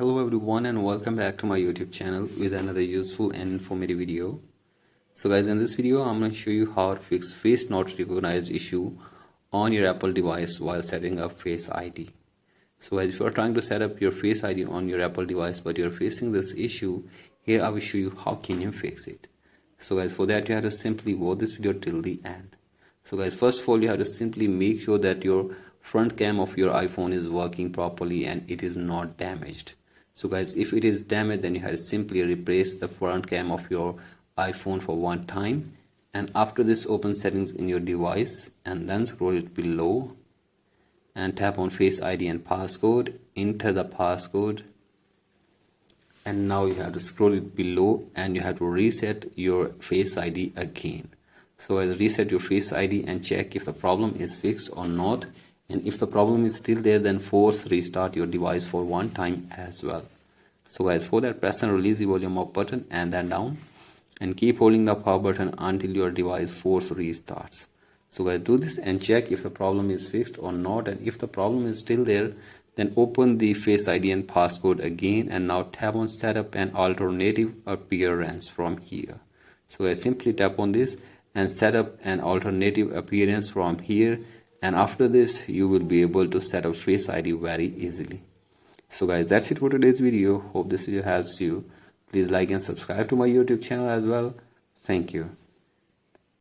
Hello everyone and welcome back to my YouTube channel with another useful and informative video. So guys, in this video I'm going to show you how to fix face not recognized issue on your Apple device while setting up Face ID. So guys, if you are trying to set up your Face ID on your Apple device but you're facing this issue, here I will show you how can you fix it. So guys, for that you have to simply watch this video till the end. So guys, first of all you have to simply make sure that your front cam of your iPhone is working properly and it is not damaged. So guys, if it is damaged, then you have to simply replace the front cam of your iPhone for one time, and after this open settings in your device and then scroll it below and tap on Face ID and passcode, enter the passcode, and now you have to scroll it below and you have to reset your Face ID again. So guys, reset your Face ID and check if the problem is fixed or not. And if the problem is still there, then force restart your device for one time as well. So guys, for that press and release the volume up button and then down, and keep holding the power button until your device force restarts. So guys, do this and check if the problem is fixed or not, and if the problem is still there, then open the Face ID and passcode again and now tap on setup an alternative appearance from here. So guys, simply tap on this and set up an alternative appearance from here, and after this you will be able to set up Face ID very easily. So guys, that's it for today's video. Hope this video helps you. Please like and subscribe to my YouTube channel as well. Thank you.